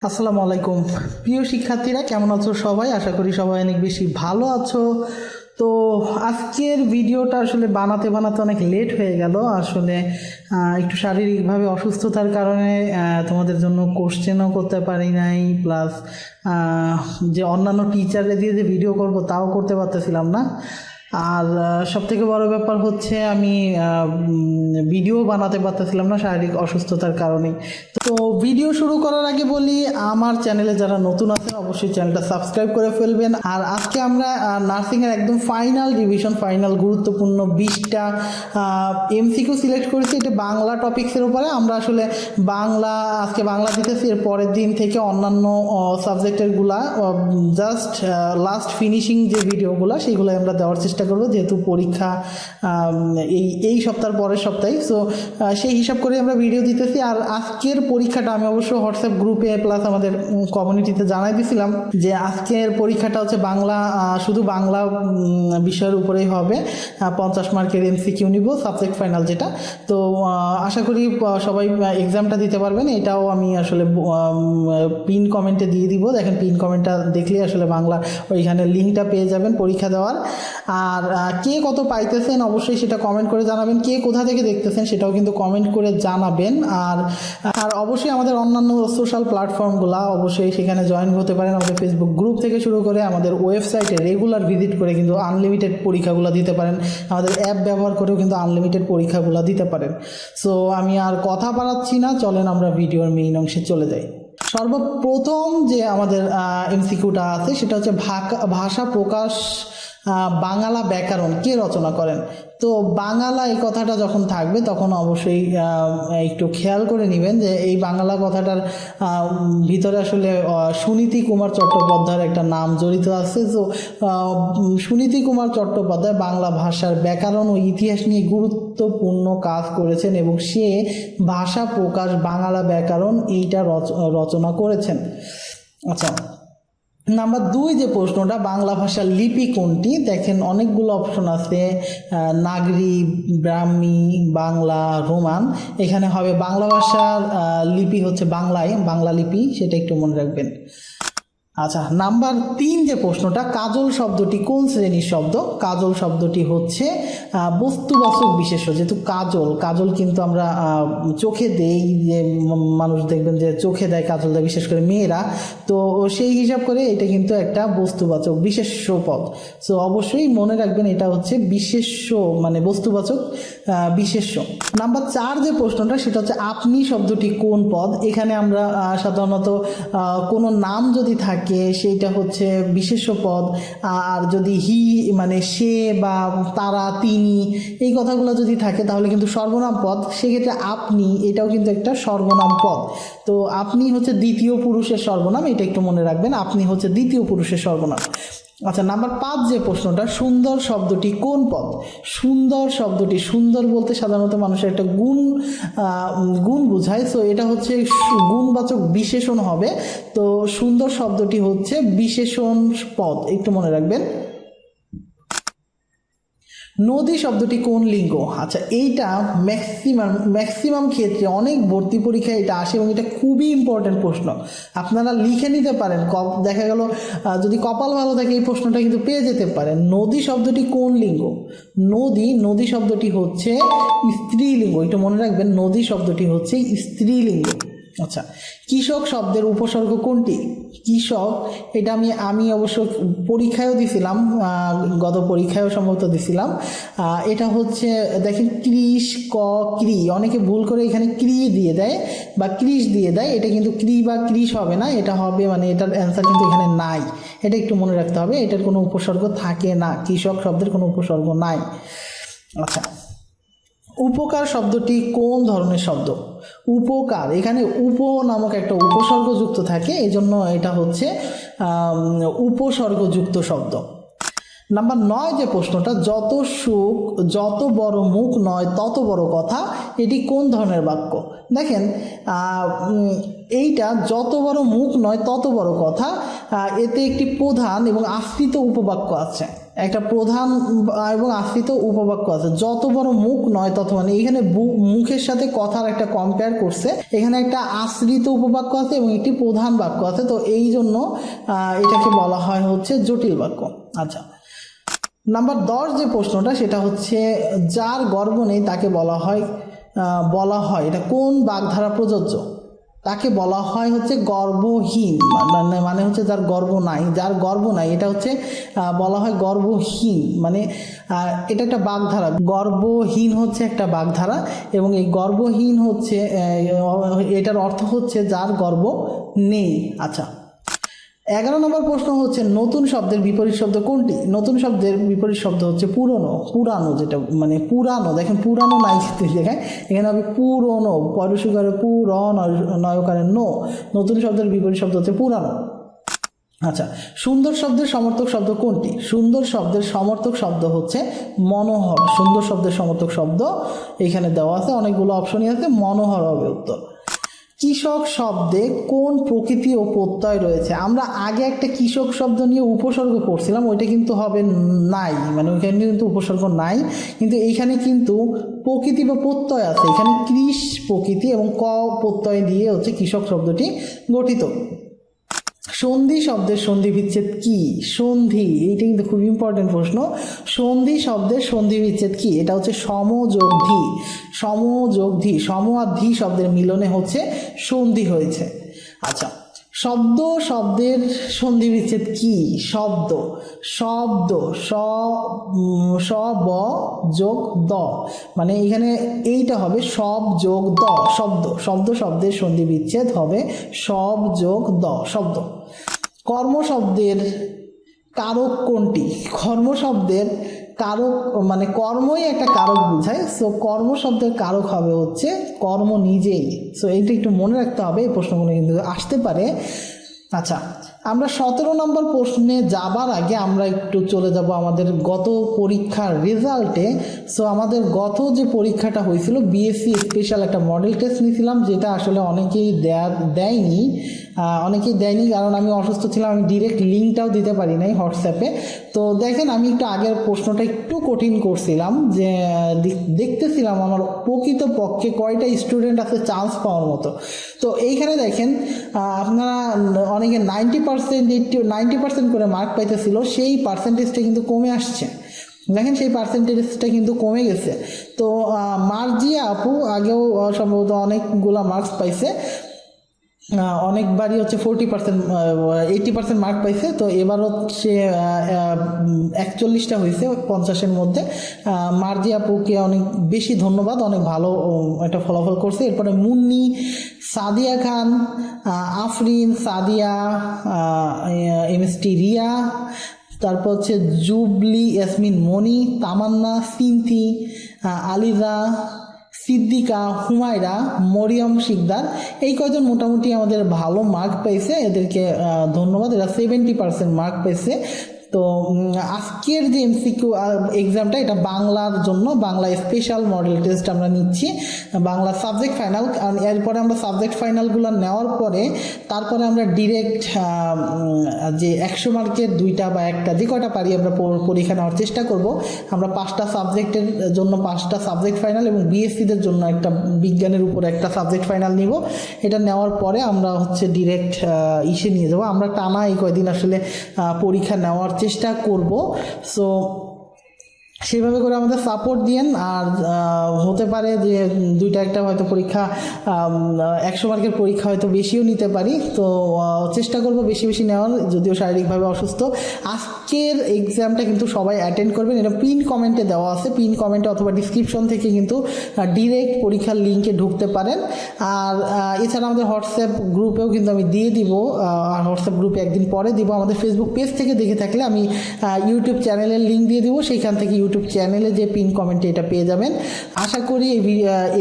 আসসালামু আলাইকুম প্রিয় শিক্ষার্থীরা, কেমন আছো সবাই? আশা করি সবাই অনেক বেশি ভালো আছো। তো আজকের ভিডিওটা আসলে বানাতে বানাতে অনেক লেট হয়ে গেল। আসলে একটু শারীরিকভাবে অসুস্থতার কারণে তোমাদের জন্য কোশ্চেনও করতে পারি নাই, প্লাস যে অন্যান্য টিচারদের দিয়ে যে ভিডিও করব তাও করতে পারতেছিলাম না। আর সবথেকে বড় ব্যাপার হচ্ছে আমি ভিডিও বানাতে পারতেছিলাম না শারীরিক অসুস্থতার কারণে। তো ভিডিও শুরু করার আগে বলি, আমার চ্যানেলে যারা নতুন আছেন অবশ্যই চ্যানেলটা সাবস্ক্রাইব করে ফেলবেন। আর আজকে আমরা নার্সিংয়ের একদম ফাইনাল রিভিশন, ফাইনাল গুরুত্বপূর্ণ 20টা এমসিকিউ সিলেক্ট করেছি। এটা বাংলা টপিক্সের উপরে। আমরা আসলে আজকে বাংলা দিতেছি, এর পরের দিন থেকে অন্যান্য সাবজেক্টেরগুলা জাস্ট লাস্ট ফিনিশিং যে ভিডিওগুলো সেইগুলো আমরা দেওয়ার চেষ্টা করবো, যেহেতু পরীক্ষা এই সপ্তাহের পরের সপ্তাহে। সো সেই হিসাব করে আমরা ভিডিও দিতেছি। আর আজকের পরীক্ষাটা আমি অবশ্য হোয়াটসঅ্যাপ গ্রুপে প্লাস আমাদের কমিউনিটিতে জানাই দিয়েছিলাম যে আজকের পরীক্ষাটা হচ্ছে বাংলা, শুধু বাংলা বিষয়ের উপরেই হবে। 50 মার্কের এমসিকিউ নিব, সাবজেক্ট ফাইনাল যেটা। তো আশা করি সবাই এক্সামটা দিতে পারবেন। এটাও আমি আসলে পিন কমেন্টে দিয়ে দিব। দেখেন, পিন কমেন্টটা দেখলেই আসলে বাংলা ওইখানে লিঙ্কটা পেয়ে যাবেন পরীক্ষা দেওয়ার। আর কে কত পাইতেছেন অবশ্যই সেটা কমেন্ট করে জানাবেন। কে কোথা থেকে দেখতেছেন সেটাও কিন্তু কমেন্ট করে জানাবেন। আর অবশ্যই আমাদের অন্যান্য সোশ্যাল প্ল্যাটফর্মগুলো অবশ্যই সেখানে জয়েন হতে পারেন। আমাদের ফেসবুক গ্রুপ থেকে শুরু করে আমাদের ওয়েবসাইটে রেগুলার ভিজিট করে কিন্তু আনলিমিটেড পরীক্ষাগুলো দিতে পারেন। আমাদের অ্যাপ ব্যবহার করেও কিন্তু আনলিমিটেড পরীক্ষাগুলো দিতে পারেন। সো আমি আর কথা বাড়াচ্ছি না, চলেন আমরা ভিডিওর মেইন অংশে চলে যাই। সর্বপ্রথম যে আমাদের এমসিকিউটা আছে সেটা হচ্ছে ভাষা প্রকাশ বাংলা ব্যাকরণ কে রচনা করেন। তো বাংলা এই কথাটা যখন থাকবে তখন অবশ্যই একটু খেয়াল করে নেবেন যে এই বাংলা কথাটার ভিতরে আসলে সুনীতি কুমার চট্টোপাধ্যায়ের একটা নাম জড়িত আছে। তো সুনীতি কুমার চট্টোপাধ্যায় বাংলা ভাষার ব্যাকরণ ও ইতিহাস নিয়ে গুরুত্বপূর্ণ কাজ করেছেন এবং সে ভাষা প্রকাশ বাংলা ব্যাকরণ এইটা রচনা করেছেন। আচ্ছা, নাম্বার 2 যে প্রশ্নটা, বাংলা ভাষার লিপি কোনটি? দেখেন অনেকগুলো অপশন আছে, নাগরী, ব্রাহ্মী, বাংলা, রোমান। এখানে হবে বাংলা ভাষার লিপি হচ্ছে বাংলা লিপি, সেটা একটু মনে রাখবেন। আচ্ছা, নাম্বার 3 যে প্রশ্নটা, কাজল শব্দটি কোন শ্রেণীর শব্দ? কাজল শব্দটি হচ্ছে বস্তুবাচক বিশেষ্য। যেহেতু কাজল কিন্তু আমরা চোখে দেই, যে মানুষ দেখবেন যে চোখে দেয় কাজল দেয়, বিশেষ করে মেয়েরা। তো সেই হিসাব করে এটা কিন্তু একটা বস্তুবাচক বিশেষ্য পদ। সো অবশ্যই মনে রাখবেন এটা হচ্ছে বিশেষ্য, মানে বস্তুবাচক বিশেষ্য। নাম্বার 4 যে প্রশ্নটা সেটা হচ্ছে আপনি শব্দটি কোন পদ? এখানে আমরা সাধারণত কোনো নাম যদি থাকে সেইটা হচ্ছে বিশেষ্য পদ, আর যদি হি মানে সে বা তারা, তিনি, এই কথাগুলো যদি থাকে তাহলে কিন্তু সর্বনাম পদ। সেক্ষেত্রে আপনি এটাও কিন্তু একটা সর্বনাম পদ। তো আপনি হচ্ছে দ্বিতীয় পুরুষের সর্বনাম, এটা একটু মনে রাখবেন, আপনি হচ্ছে দ্বিতীয় পুরুষের সর্বনাম। আচ্ছা, নাম্বার 5 যে প্রশ্নটা, সুন্দর শব্দটি কোন পদ? সুন্দর শব্দটি, সুন্দর বলতে সাধারণত মানুষের একটা গুণ বোঝায়। সো এটা হচ্ছে গুণবাচক বিশেষণ হবে। তো সুন্দর শব্দটি হচ্ছে বিশেষণ পদ, একটু মনে রাখবেন। নদী শব্দটি কোন লিঙ্গ? আচ্ছা, এইটা ম্যাক্সিমাম ক্ষেত্রে অনেক ভর্তি পরীক্ষায় এটা আসে এবং এটা খুবই ইম্পর্টেন্ট প্রশ্ন। আপনারা লিখে নিতে পারেন, দেখা গেল যদি কপাল ভালো থাকে এই প্রশ্নটা কিন্তু পেয়ে যেতে পারেন। নদী শব্দটি কোন লিঙ্গ? নদী শব্দটি হচ্ছে স্ত্রীলিঙ্গ, এটা মনে রাখবেন, নদী শব্দটি হচ্ছে স্ত্রীলিঙ্গ। আচ্ছা, কৃষক শব্দের উপসর্গ কোনটি? কৃষক, এটা আমি অবশ্য পরীক্ষায়ও দিছিলাম, গত পরীক্ষায়ও সম্ভবত দিছিলাম। এটা হচ্ছে দেখেন কৃষ, ক্রি, অনেকে ভুল করে এখানে ক্রি দিয়ে দেয় বা কৃষ দিয়ে দেয়। এটা কিন্তু ক্রি বা কৃষ হবে না, এটা হবে মানে এটার অ্যান্সার কিন্তু এখানে নাই, এটা একটু মনে রাখতে হবে। এটার কোনো উপসর্গ থাকে না, কৃষক শব্দের কোনো উপসর্গ নাই। আচ্ছা, উপকার শব্দটি কোন ধরনের শব্দ? উপকার, এখানে উপ নামক একটা উপসর্গ যুক্ত থাকে, এজন্য এটা হচ্ছে উপসর্গযুক্ত শব্দ। নাম্বার 9 যে প্রশ্নটা, যত সুখ যত বড় মুখ নয় তত বড় কথা, এটি কোন ধরনের বাক্য? দেখেন এইটা যত বড় মুখ নয় তত বড় কথা, এতে একটি প্রধান এবং আশ্রিত উপবাক্য আছে। একটা প্রধান এবং আশ্রিত উপবাক্য আছে। যত বড় মুখ নয় তত, মানে এখানে মুখের সাথে কথার একটা কম্পেয়ার করছে। এখানে একটা আশ্রিত উপবাক্য আছে এবং একটি প্রধান বাক্য আছে, তো এই জন্য এটাকে বলা হয় হচ্ছে জটিল বাক্য। আচ্ছা, নাম্বার 10 যে প্রশ্নটা সেটা হচ্ছে যার গর্ভ নেই তাকে বলা হয় এটা কোন বাগধারা প্রযোজ্য? তাকে বলা হয় হচ্ছে গর্ভহীন, মানে হচ্ছে যার গর্ভ নাই এটা হচ্ছে বলা হয় গর্ভহীন, মানে এটা একটা বাগধারা। গর্ভহীন হচ্ছে একটা বাগধারা এবং এই গর্ভহীন হচ্ছে এটার অর্থ হচ্ছে যার গর্ভ নেই। আচ্ছা, 11 নম্বর প্রশ্ন হচ্ছে নতুন শব্দের বিপরীত শব্দ কোনটি? নতুন শব্দের বিপরীত শব্দ হচ্ছে পুরানো, যেটা মানে পুরানো। দেখেন পুরানো নাই দেখায়, এখানে হবে পুরনো, পরশুকারে নয়কারে নো। নতুন শব্দের বিপরীত শব্দ হচ্ছে পুরানো। আচ্ছা, সুন্দর শব্দের সমর্থক শব্দ কোনটি? সুন্দর শব্দের সমর্থক শব্দ হচ্ছে মনোহর। সুন্দর শব্দের সমর্থক শব্দ এখানে দেওয়া আছে, অনেকগুলো অপশনই আছে, মনোহর হবে উত্তর। কৃষক শব্দে কোন প্রকৃতি ও প্রত্যয় রয়েছে? আমরা আগে একটা কৃষক শব্দ নিয়ে উপসর্গ পড়ছিলাম, ওইটা কিন্তু হবে নাই, মানে ওইখানে কিন্তু উপসর্গ নাই, কিন্তু এইখানে কিন্তু প্রকৃতি বা প্রত্যয় আছে। এখানে কৃষ প্রকৃতি এবং ক প্রত্যয় দিয়ে হচ্ছে কৃষক শব্দটি গঠিত। সন্ধি শব্দের সন্ধি বিচ্ছেদ কি? সন্ধি, এইটা কিন্তু খুব ইম্পর্টেন্ট প্রশ্ন। সন্ধি শব্দের সন্ধি বিচ্ছেদ কি? এটা হচ্ছে সমযোগধি। সম আর ধি শব্দের মিলনে হচ্ছে সন্ধি হয়েছে। আচ্ছা, শব্দের সন্ধি বিচ্ছেদ কি? শব্দ স ব যোগ দ, মানে এখানে এইটা হবে সব যোগ দ। শব্দের সন্ধি বিচ্ছেদ হবে সব যোগ দ, শব্দ। কর্মশব্দের কারক কোনটি? কর্মশব্দের কারক, মানে কর্মই একটা কারক বোঝায়, সো কর্মশব্দের কারক হবে হচ্ছে কর্ম নিজেই। সো এইটা একটু মনে রাখতে হবে, এই প্রশ্নগুলো কিন্তু আসতে পারে। আচ্ছা, আমরা 17 নম্বর প্রশ্নে যাবার আগে আমরা একটু চলে যাব আমাদের গত পরীক্ষার রেজাল্টে। সো আমাদের গত যে পরীক্ষাটা হয়েছিল বিএসসি স্পেশাল একটা মডেল টেস্ট নিয়েছিলাম, যেটা আসলে অনেকেই দেয়নি কারণ আমি অসুস্থ ছিলাম, আমি ডিরেক্ট লিঙ্কটাও দিতে পারি নাই হোয়াটসঅ্যাপে। তো দেখেন, আমি একটু আগের প্রশ্নটা একটু কঠিন করছিলাম, যে দেখতেছিলাম আমার প্রকৃত পক্ষে কয়টা স্টুডেন্ট আছে চান্স পাওয়ার মতো। তো এইখানে দেখেন আপনারা অনেকে 90% করে মার্ক পাইতেছিল, সেই পার্সেন্টেজটা কিন্তু কমে আসছে। দেখেন সেই পার্সেন্টেজটা কিন্তু কমে গেছে। তো মার্জিয়া আপু আগেও সম্ভবত অনেকগুলা মার্কস পাইছে, অনেকবারই হচ্ছে 80% মার্ক পাইছে। তো এবার হচ্ছে 41টা হয়েছে 50-এর মধ্যে। মার্জি আপুকে অনেক বেশি ধন্যবাদ, অনেক ভালো একটা ফলাফল করছে। এরপরে মুন্নি, সাদিয়া খান, আফরিন, সাদিয়া, এমএসটি রিয়া, তারপর হচ্ছে জুবলি, ইয়াসমিন, মনি, তামান্না, সিনথি, আলিজা, সিদ্দিকা, হুমায়রা, মরিয়ম শিকদার, এই কয়জন মোটামুটি আমাদের ভালো মার্ক পাইছে, এদেরকে ধন্যবাদ। এরা 70% মার্ক পাইছে। তো আজকের যে এমসিকিউ এক্সামটা, এটা বাংলার জন্য, বাংলা স্পেশাল মডেল টেস্ট আমরা নিচ্ছি, বাংলা সাবজেক্ট ফাইনাল। কারণ এরপরে আমরা সাবজেক্ট ফাইনালগুলো নেওয়ার পরে তারপরে আমরা ডিরেক্ট যে 100 মার্কের 2টা বা 1টা যে কয়টা পারি আমরা পরীক্ষা নেওয়ার চেষ্টা করব। আমরা 5টা সাবজেক্টের জন্য 5টা সাবজেক্ট ফাইনাল এবং বিএসসিদের জন্য একটা বিজ্ঞানের উপর একটা সাবজেক্ট ফাইনাল নিব। এটা নেওয়ার পরে আমরা হচ্ছে ডিরেক্ট নিয়ে যাবো। আমরা টানা এই কয়দিন আসলে পরীক্ষা নেওয়ার চেষ্টা করব। সো সেভাবে করে আমাদের সাপোর্ট দিয়েন। আর হতে পারে যে 2টা একটা হয়তো পরীক্ষা 100 মার্কের পরীক্ষা হয়তো বেশিও নিতে পারি, তো চেষ্টা করব বেশি নেওয়ার, যদিও শারীরিকভাবে অসুস্থ। আজকের এক্সামটা কিন্তু সবাই অ্যাটেন্ড করবেন, এটা পিন কমেন্টে দেওয়া আছে, পিন কমেন্টে অথবা ডিসক্রিপশন থেকে কিন্তু ডিরেক্ট পরীক্ষার লিঙ্কে ঢুকতে পারেন। আর এছাড়া আমাদের হোয়াটসঅ্যাপ গ্রুপেও কিন্তু আমি দিয়ে দিব, আর হোয়াটসঅ্যাপ গ্রুপে একদিন পরে দিব। আমাদের ফেসবুক পেজ থেকে দেখে থাকলে আমি ইউটিউব চ্যানেলের লিঙ্ক দিয়ে দিব, সেইখান থেকে ইউটিউব চ্যানেলে যে পিন কমেন্টে এটা পেয়ে যাবেন। আশা করি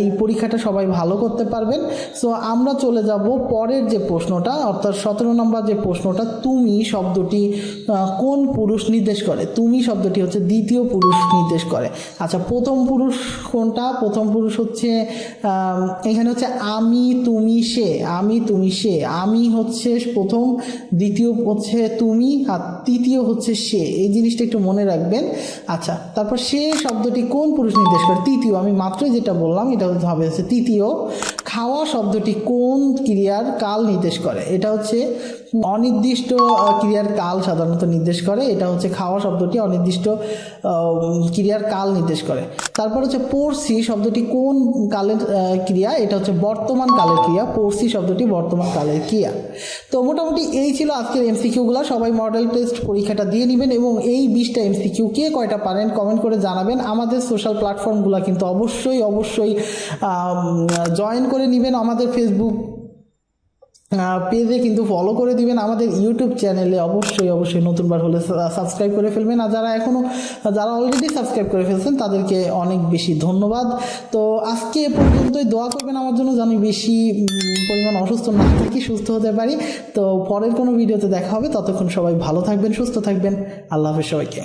এই পরীক্ষাটা সবাই ভালো করতে পারবেন। সো আমরা চলে যাব পরের যে প্রশ্নটা, অর্থাৎ 17 নম্বর যে প্রশ্নটা, তুমি শব্দটি কোন পুরুষ নির্দেশ করে? তুমি শব্দটি হচ্ছে দ্বিতীয় পুরুষ নির্দেশ করে। আচ্ছা, প্রথম পুরুষ কোনটা? প্রথম পুরুষ হচ্ছে এখানে হচ্ছে আমি, তুমি, সে। আমি, তুমি, সে। আমি হচ্ছে প্রথম, দ্বিতীয় হচ্ছে তুমি, আর তৃতীয় হচ্ছে সে। এই জিনিসটা একটু মনে রাখবেন। আচ্ছা, তারপর সে শব্দটি কোন পুরুষ নির্দেশ করে? তৃতীয়। আমি মাত্রই যেটা বললাম এটা হবে হচ্ছে তৃতীয়। খাওয়া শব্দটি কোন ক্রিয়ার কাল নির্দেশ করে? এটা হচ্ছে অনির্দিষ্ট ক্রিয়ার কাল সাধারণত নির্দেশ করে। এটা হচ্ছে খাওয়া শব্দটি অনির্দিষ্ট ক্রিয়ার কাল নির্দেশ করে। তারপর হচ্ছে পড়ছি শব্দটি কোন কালের ক্রিয়া? এটা হচ্ছে বর্তমান কালের ক্রিয়া। পড়ছি শব্দটি বর্তমান কালের ক্রিয়া। তো মোটামুটি এই ছিল আজকের এমসিকিউগুলো। সবাই মডেল টেস্ট পরীক্ষাটা দিয়ে নেবেন এবং এই 20টা এমসিকিউ কে কয়টা পারেন কমেন্ট করে জানাবেন। আমাদের সোশ্যাল প্ল্যাটফর্মগুলো কিন্তু অবশ্যই জয়েন করে নেবেন। আমাদের ফেসবুক পেজে কিন্তু ফলো করে দিবেন। আমাদের ইউটিউব চ্যানেলে অবশ্যই নতুনবার হলে সাবস্ক্রাইব করে ফেলবেন। আর যারা অলরেডি সাবস্ক্রাইব করে ফেলছেন তাদেরকে অনেক বেশি ধন্যবাদ। তো আজকে এ পর্যন্তই। দোয়া করবেন আমার জন্য যেন বেশি পরিমাণ অসুস্থ না থাকি, সুস্থ হতে পারি। তো পরের কোনো ভিডিওতে দেখা হবে। ততক্ষণ সবাই ভালো থাকবেন, সুস্থ থাকবেন। আল্লাহ হাফেজ সবাইকে।